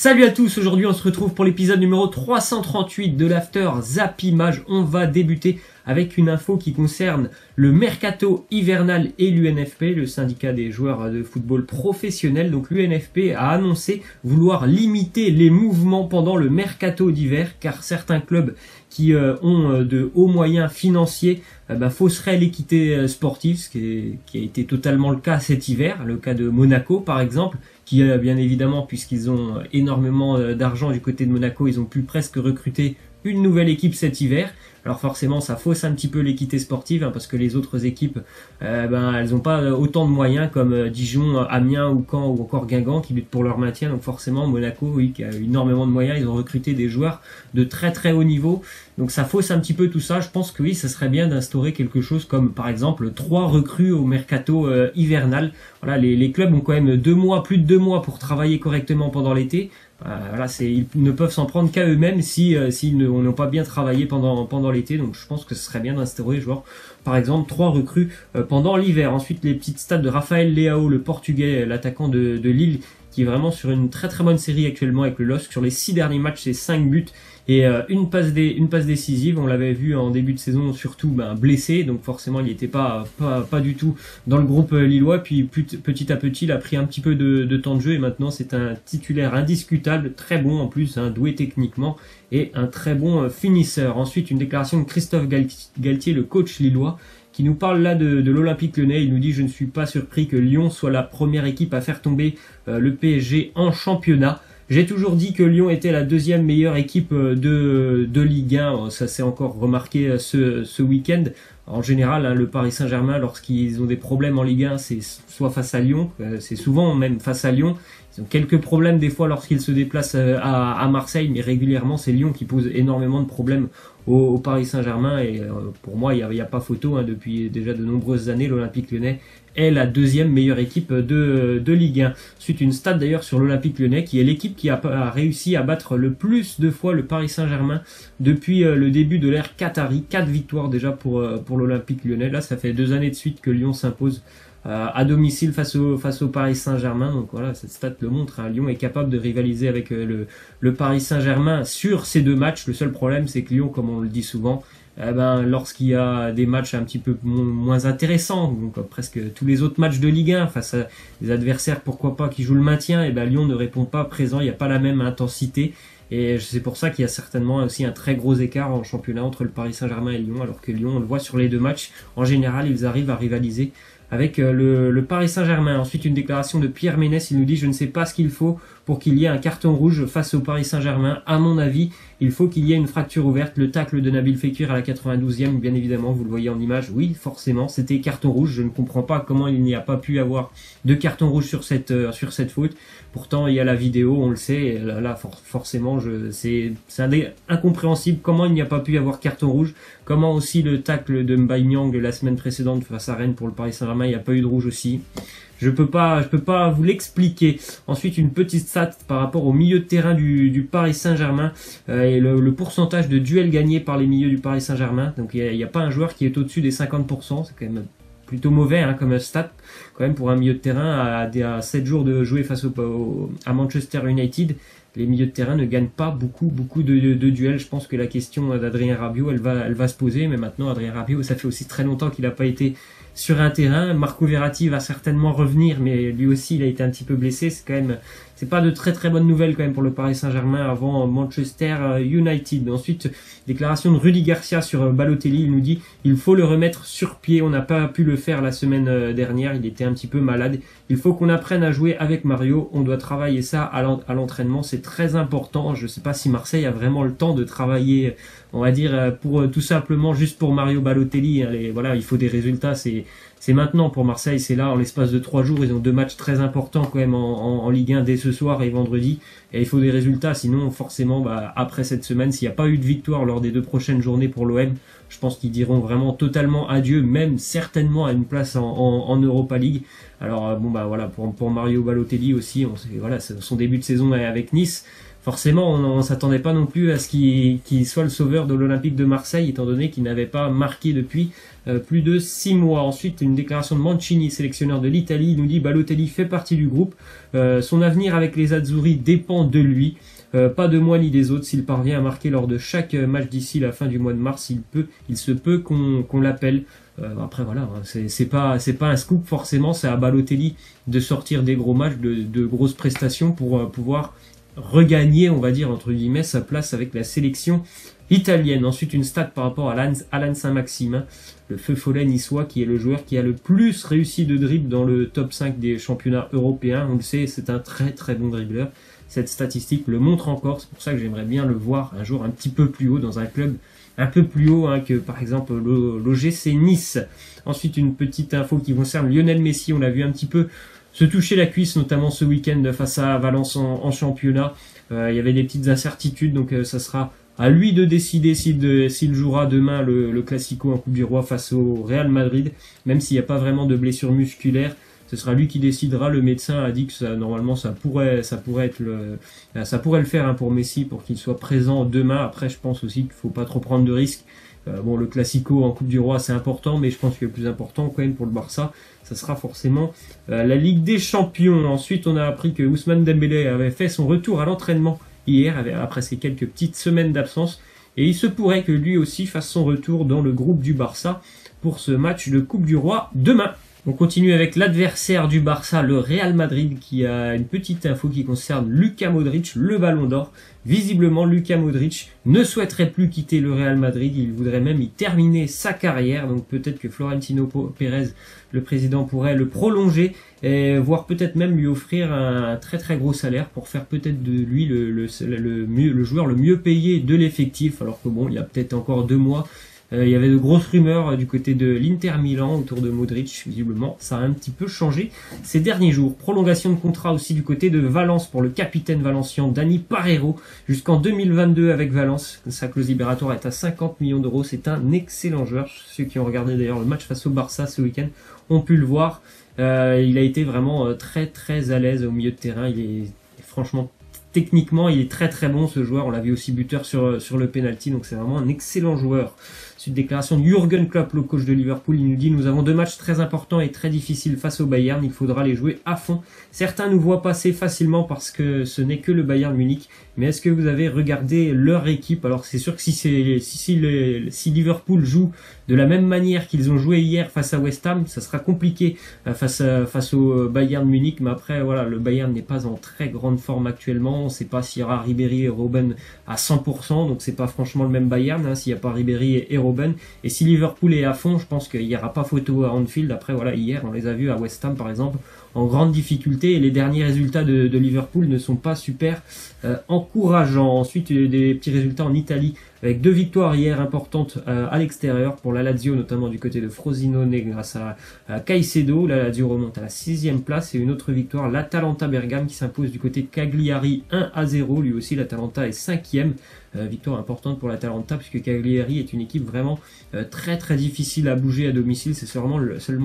Salut à tous, aujourd'hui on se retrouve pour l'épisode numéro 338 de l'After Zappimage. On va débuter avec une info qui concerne le mercato hivernal et l'UNFP, le syndicat des joueurs de football professionnel. Donc l'UNFP a annoncé vouloir limiter les mouvements pendant le mercato d'hiver, car certains clubs qui ont de hauts moyens financiers fausseraient l'équité sportive, ce qui a été totalement le cas cet hiver, le cas de Monaco par exemple, qui bien évidemment, puisqu'ils ont énormément d'argent du côté de Monaco, ils ont pu presque recruter une nouvelle équipe cet hiver. Alors forcément ça fausse un petit peu l'équité sportive, parce que les autres équipes elles n'ont pas autant de moyens comme Dijon, Amiens ou Caen ou encore Guingamp qui luttent pour leur maintien. Donc forcément Monaco, oui, qui a énormément de moyens, ils ont recruté des joueurs de très très haut niveau. Donc ça fausse un petit peu tout ça. Je pense que oui, ça serait bien d'instaurer quelque chose comme par exemple 3 recrues au mercato hivernal. Voilà, les clubs ont quand même plus de 2 mois pour travailler correctement pendant l'été. Voilà, ils ne peuvent s'en prendre qu'à eux-mêmes s'ils n'ont pas bien travaillé pendant l'été. Donc je pense que ce serait bien d'instaurer genre par exemple 3 recrues pendant l'hiver. Ensuite les petites stats de Rafael Leao, le portugais, l'attaquant de Lille, qui est vraiment sur une très très bonne série actuellement avec le LOSC. Sur les 6 derniers matchs, c'est 5 buts et une passe décisive. On l'avait vu en début de saison surtout blessé, donc forcément il n'était pas du tout dans le groupe lillois. Puis petit à petit il a pris un petit peu de temps de jeu et maintenant c'est un titulaire indiscutable, très bon en plus, doué techniquement et un très bon finisseur. Ensuite une déclaration de Christophe Galtier, le coach lillois, qui nous parle là de l'Olympique Lyonnais. Il nous dit: je ne suis pas surpris que Lyon soit la première équipe à faire tomber le PSG en championnat. J'ai toujours dit que Lyon était la deuxième meilleure équipe de Ligue 1. Ça s'est encore remarqué ce week-end. En général, le Paris Saint-Germain, lorsqu'ils ont des problèmes en Ligue 1, c'est soit face à Lyon, c'est souvent même face à Lyon. Ils ont quelques problèmes des fois lorsqu'ils se déplacent à Marseille, mais régulièrement c'est Lyon qui pose énormément de problèmes au Paris Saint-Germain. Et pour moi, il n'y a pas photo, depuis déjà de nombreuses années, l'Olympique Lyonnais est la deuxième meilleure équipe de Ligue 1. Ensuite, une stat d'ailleurs sur l'Olympique Lyonnais, qui est l'équipe qui a réussi à battre le plus de fois le Paris Saint-Germain depuis le début de l'ère Qatari. 4 victoires déjà pour l'Olympique Lyonnais. Là, ça fait 2 années de suite que Lyon s'impose à domicile face au Paris Saint-Germain. Donc voilà, cette stat le montre, Lyon est capable de rivaliser avec le Paris Saint-Germain sur ces 2 matchs. Le seul problème, c'est que Lyon, comme on le dit souvent, lorsqu'il y a des matchs un petit peu moins intéressants, donc presque tous les autres matchs de Ligue 1 face à des adversaires pourquoi pas qui jouent le maintien, Lyon ne répond pas présent, il n'y a pas la même intensité. Et c'est pour ça qu'il y a certainement aussi un très gros écart en championnat entre le Paris Saint-Germain et Lyon, alors que Lyon, on le voit sur les 2 matchs, en général ils arrivent à rivaliser avec le Paris Saint-Germain. Ensuite une déclaration de Pierre Ménès, il nous dit: je ne sais pas ce qu'il faut pour qu'il y ait un carton rouge face au Paris Saint-Germain. À mon avis, il faut qu'il y ait une fracture ouverte. Le tacle de Nabil Fekir à la 92e, bien évidemment, vous le voyez en image, oui, forcément, c'était carton rouge. Je ne comprends pas comment il n'y a pas pu avoir de carton rouge sur cette faute. Pourtant, il y a la vidéo, on le sait, et là forcément, c'est incompréhensible comment il n'y a pas pu avoir carton rouge. Comment aussi le tacle de Mbaye Niang la semaine précédente face à Rennes pour le Paris Saint-Germain, il n'y a pas eu de rouge aussi. Je peux pas vous l'expliquer. Ensuite, une petite stat par rapport au milieu de terrain du Paris Saint-Germain et le pourcentage de duels gagnés par les milieux du Paris Saint-Germain. Donc il n'y a pas un joueur qui est au-dessus des 50%. C'est quand même plutôt mauvais comme stat quand même pour un milieu de terrain à 7 jours de jouer face à Manchester United. Les milieux de terrain ne gagnent pas beaucoup de duels. Je pense que la question d'Adrien Rabiot, elle va se poser. Mais maintenant, Adrien Rabiot, ça fait aussi très longtemps qu'il n'a pas été sur un terrain. Marco Verratti va certainement revenir, mais lui aussi, il a été un petit peu blessé. C'est pas de très très bonnes nouvelles quand même pour le Paris Saint-Germain avant Manchester United. Ensuite, déclaration de Rudy Garcia sur Balotelli. Il nous dit: il faut le remettre sur pied. On n'a pas pu le faire la semaine dernière. Il était un petit peu malade. Il faut qu'on apprenne à jouer avec Mario. On doit travailler ça à l'entraînement. C'est très important. Je sais pas si Marseille a vraiment le temps de travailler, on va dire, pour tout simplement juste pour Mario Balotelli. Voilà, il faut des résultats. C'est maintenant pour Marseille, c'est là en l'espace de 3 jours, ils ont 2 matchs très importants quand même en Ligue 1 dès ce soir et vendredi, et il faut des résultats, sinon forcément après cette semaine, s'il n'y a pas eu de victoire lors des 2 prochaines journées pour l'OM, je pense qu'ils diront vraiment totalement adieu, même certainement à une place en Europa League. Alors voilà, pour Mario Balotelli aussi, voilà, son début de saison avec Nice, forcément on s'attendait pas non plus à ce qu'il soit le sauveur de l'Olympique de Marseille, étant donné qu'il n'avait pas marqué depuis plus de 6 mois. Ensuite, une déclaration de Mancini, sélectionneur de l'Italie, il nous dit Balotelli fait partie du groupe, son avenir avec les Azzurri dépend de lui. Pas de moi ni des autres. S'il parvient à marquer lors de chaque match d'ici la fin du mois de mars, il se peut qu'on l'appelle. Après voilà, c'est pas un scoop forcément. C'est à Balotelli de sortir des gros matchs, de grosses prestations pour pouvoir regagner, on va dire entre guillemets, sa place avec la sélection italienne. Ensuite, une stat par rapport à Alan Saint-Maximin, le feu follet niçois, qui est le joueur qui a le plus réussi de dribble dans le top 5 des championnats européens. On le sait, c'est un très très bon dribbleur. Cette statistique le montre encore, c'est pour ça que j'aimerais bien le voir un jour un petit peu plus haut, dans un club un peu plus haut que par exemple l'OGC Nice. Ensuite, une petite info qui concerne Lionel Messi, on l'a vu un petit peu se toucher la cuisse, notamment ce week-end face à Valence en championnat. Il y avait des petites incertitudes, donc ça sera à lui de décider s'il jouera demain le Classico en Coupe du Roi face au Real Madrid, même s'il n'y a pas vraiment de blessure musculaire. Ce sera lui qui décidera. Le médecin a dit que normalement ça pourrait le faire pour Messi, pour qu'il soit présent demain. Après, je pense aussi qu'il faut pas trop prendre de risques. Le Classico en Coupe du Roi c'est important, mais je pense que le plus important quand même pour le Barça, ça sera forcément la Ligue des Champions. Ensuite, on a appris que Ousmane Dembélé avait fait son retour à l'entraînement hier, après ces quelques petites semaines d'absence, et il se pourrait que lui aussi fasse son retour dans le groupe du Barça pour ce match de Coupe du Roi demain. On continue avec l'adversaire du Barça, le Real Madrid, qui a une petite info qui concerne Luka Modric, le Ballon d'Or. Visiblement, Luka Modric ne souhaiterait plus quitter le Real Madrid, il voudrait même y terminer sa carrière, donc peut-être que Florentino Pérez, le président, pourrait le prolonger, et voire peut-être même lui offrir un très très gros salaire pour faire peut-être de lui le joueur le mieux payé de l'effectif, alors que bon, il y a peut-être encore 2 mois, il y avait de grosses rumeurs du côté de l'Inter Milan autour de Modric. Visiblement, ça a un petit peu changé ces derniers jours. Prolongation de contrat aussi du côté de Valence pour le capitaine valencien Dani Parejo jusqu'en 2022 avec Valence. Sa clause libératoire est à 50 millions d'euros. C'est un excellent joueur. Ceux qui ont regardé d'ailleurs le match face au Barça ce week-end ont pu le voir. Il a été vraiment très très à l'aise au milieu de terrain. Il est franchement... Techniquement, il est très très bon ce joueur. On l'a vu aussi buteur sur le penalty, donc c'est vraiment un excellent joueur. Suite déclaration de Jürgen Klopp, le coach de Liverpool, il nous dit: nous avons 2 matchs très importants et très difficiles face au Bayern, il faudra les jouer à fond. Certains nous voient passer facilement parce que ce n'est que le Bayern Munich, mais est-ce que vous avez regardé leur équipe? Alors c'est sûr que si Liverpool joue de la même manière qu'ils ont joué hier face à West Ham, ça sera compliqué face au Bayern Munich, mais après voilà, le Bayern n'est pas en très grande forme actuellement. On ne sait pas s'il y aura Ribéry et Robben à 100%, donc c'est pas franchement le même Bayern s'il n'y a pas Ribéry et Robben. Et si Liverpool est à fond, je pense qu'il n'y aura pas photo à Anfield. Après voilà, hier on les a vus à West Ham par exemple en grande difficulté, et les derniers résultats de Liverpool ne sont pas super encourageants. Ensuite, des petits résultats en Italie avec 2 victoires hier importantes à l'extérieur pour la Lazio, notamment du côté de Frosinone grâce à Caicedo. La Lazio remonte à la 6e place, et une autre victoire, l'Atalanta Bergame, qui s'impose du côté de Cagliari 1-0. Lui aussi, l'Atalanta est 5e. Victoire importante pour l'Atalanta, puisque Cagliari est une équipe vraiment très très difficile à bouger à domicile. C'est seulement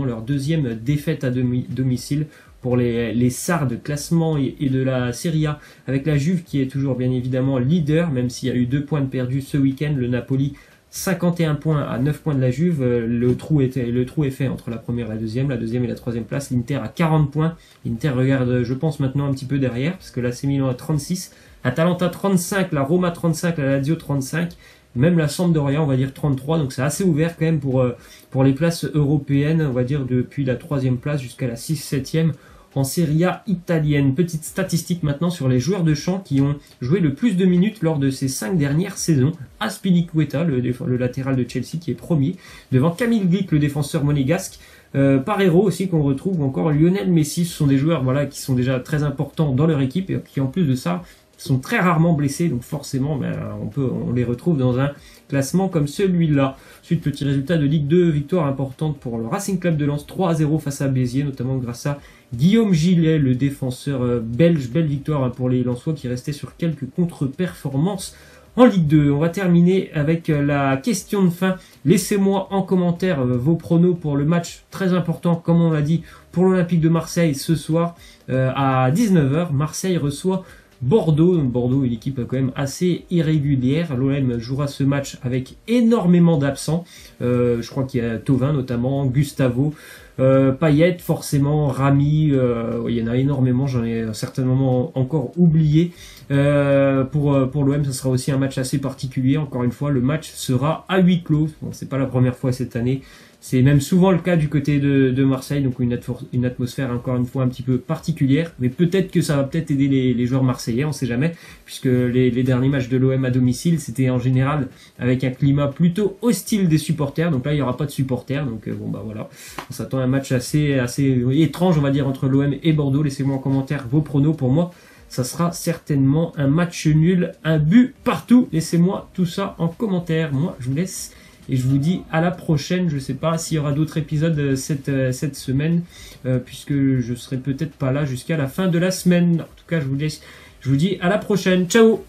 leur 2e défaite à domicile pour les Sardes, classement et de la Serie A, avec la Juve qui est toujours bien évidemment leader, même s'il y a eu 2 points de perdus ce week-end. Le Napoli 51 points à 9 points de la Juve. Le trou est fait entre la première et la deuxième et la 3e place. L'Inter à 40 points. L'Inter regarde, je pense, maintenant un petit peu derrière, parce que l'AC Milan a 36, l'Atalanta 35, la Roma 35, la Lazio 35, même la Sampdoria on va dire 33, donc c'est assez ouvert quand même pour les places européennes, on va dire depuis la 3e place jusqu'à la 6-7e en Serie A italienne. Petite statistique maintenant sur les joueurs de champ qui ont joué le plus de minutes lors de ces 5 dernières saisons. Azpilicueta, le latéral de Chelsea, qui est premier, devant Kamil Glik, le défenseur monégasque, Parejo aussi qu'on retrouve, ou encore Lionel Messi. Ce sont des joueurs qui sont déjà très importants dans leur équipe et qui en plus de ça sont très rarement blessés, donc forcément on les retrouve dans un classement comme celui-là. Ensuite, petit résultat de Ligue 2, victoire importante pour le Racing Club de Lens, 3-0 face à Béziers, notamment grâce à Guillaume Gillet, le défenseur belge. Belle victoire pour les Lensois qui restaient sur quelques contre-performances en Ligue 2. On va terminer avec la question de fin. Laissez-moi en commentaire vos pronos pour le match très important, comme on l'a dit, pour l'Olympique de Marseille ce soir à 19h. Marseille reçoit Bordeaux. Bordeaux, une équipe quand même assez irrégulière. L'OM jouera ce match avec énormément d'absents. Je crois qu'il y a Thauvin notamment, Gustavo, Payet forcément, Rami, il y en a énormément, j'en ai certainement encore oublié. Pour l'OM, ce sera aussi un match assez particulier. Encore une fois, le match sera à huis clos. Bon, c'est pas la première fois cette année. C'est même souvent le cas du côté de Marseille, donc une atmosphère encore une fois un petit peu particulière, mais peut-être que ça va peut-être aider les joueurs marseillais, on sait jamais, puisque les derniers matchs de l'OM à domicile, c'était en général avec un climat plutôt hostile des supporters, donc là il n'y aura pas de supporters, donc bon bah voilà, on s'attend à un match assez étrange on va dire entre l'OM et Bordeaux. Laissez-moi en commentaire vos pronos. Pour moi, ça sera certainement un match nul, un but partout. Laissez-moi tout ça en commentaire. Moi, je vous laisse et je vous dis à la prochaine. Je ne sais pas s'il y aura d'autres épisodes cette semaine, puisque je serai peut-être pas là jusqu'à la fin de la semaine. En tout cas, je vous laisse. Je vous dis à la prochaine. Ciao!